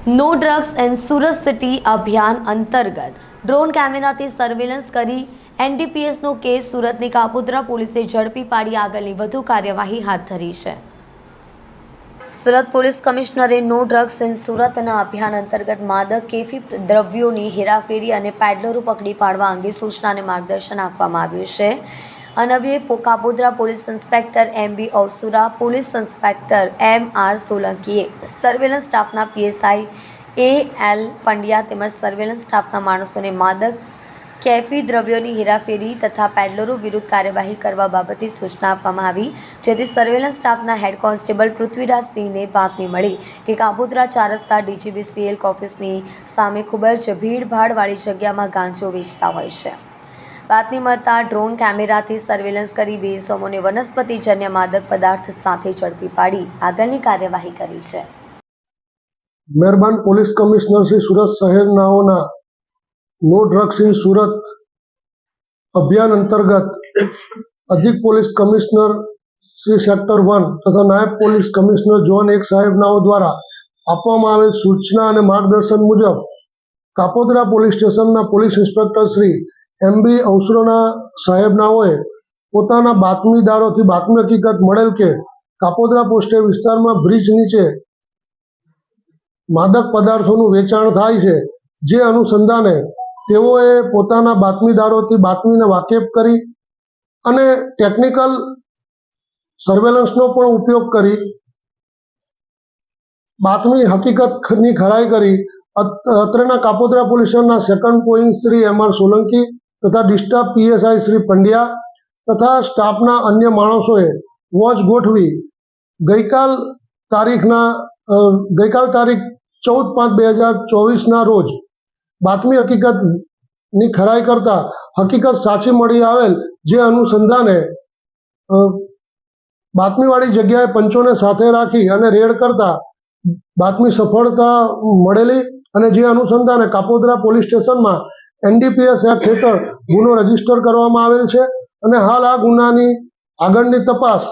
No drugs and Surat city અભિયાન અંતર્ગત drone કેમેરાથી સર્વેલન્સ કરી એનડીપીએસનો કેસ સુરતની કાપોદ્રા પોલીસે ઝડપી પાડી આગળની વધુ કાર્યવાહી હાથ ધરી છે। સુરત પોલીસ કમિશનરે નો ડ્રગ્સ ઇન સુરતના અભિયાન અંતર્ગત માદક કેફી દ્રવ્યોની હેરાફેરી અને પેડલરો પકડી પાડવા અંગે સૂચના અને માર્ગદર્શન આપવામાં આવ્યું છે। અનવ્ય Kapodra police inspector MB અવસુરા, police inspector MR સોલંકીએ, સર્વેલન્સ સ્ટાફના પીએસઆઈ એએલ પંડ્યા તેમજ સર્વેલન્સ સ્ટાફના માણસોને માદક કેફી દ્રવ્યોની હેરાફેરી તથા પેડલરો વિરુદ્ધ કાર્યવાહી કરવા બાબતે સૂચના આપવામાં આવી, જેથી સર્વેલન્સ સ્ટાફના હેડ કોન્સ્ટેબલ પૃથ્વીરાજસિંહને બાતમી મળી કે કાપોદ્રા 4 રસ્તા ડીજીવીસીએલ ઓફિસની સામે ખૂબ જ ભીડભાડવાળી જગ્યામાં ગાંજો વેચતા હોય છે। બાતમી મળતા ડ્રોન કેમેરાથી સર્વેલન્સ કરી બે ઇસમોને વનસ્પતિજન્ય માદક પદાર્થ સાથે ઝડપી પાડી આગળની કાર્યવાહી કરી છે। મહેરબાન પોલીસ કમિશનર શ્રી સુરત શહેરનાઓના નો ડ્રગ્સ ઇન સુરત અભિયાન અંતર્ગત અધિક પોલીસ કમિશનર શ્રી સેક્ટર 1 તથા નાયબ પોલીસ કમિશનર ઝોન 1 સાહેબનાઓ દ્વારા આપવામાં આવેલ સૂચના અને માર્ગદર્શન મુજબ કાપોદ્રા પોલીસ સ્ટેશનના પોલીસ ઇન્સ્પેક્ટર શ્રી એમબી અવસુરાના સાહેબનાઓએ પોતાના બાતમીદારોથી બાતમી હકીકત મળેલ કે કાપોદ્રા પોસ્ટે વિસ્તારમાં બ્રિજ નીચે માદક પદાર્થોનું વેચાણ થાય છે, જે અનુસંધાને તેઓએ પોતાના બાતમીદારોથી બાતમીને વાકેફ કરી અને ટેકનિકલ સર્વેલન્સનો પણ ઉપયોગ કરી બાતમી હકીકતની ખરાઈ કરી અત્રેના કાપોદ્રા પોલીસ સ્ટેશનના second point Shri MR Solanki તથા ડિસ્ટર્બ પીએસઆઈ શ્રી પંડ્યા તથા સ્ટાફના અન્ય માણસોએ વોચ ગોઠવી ગઈકાલ તારીખ 14/5/2024ના રોજ બાતમી હકીકતની ખરાઈ કરતા હકીકત સાચી મળી આવેલ, જે અનુસંધાને બાતમીવાળી જગ્યાએ પંચોને સાથે રાખી અને રેડ કરતા બાતમી સફળતા મળેલી અને જે અનુસંધાને કાપોદ્રા પોલીસ સ્ટેશનમાં એનડીપીએસ એક્ટ હેઠળ ગુનો રજીસ્ટર કરવામાં આવેલ છે અને હાલ આ ગુનાની આગળની તપાસ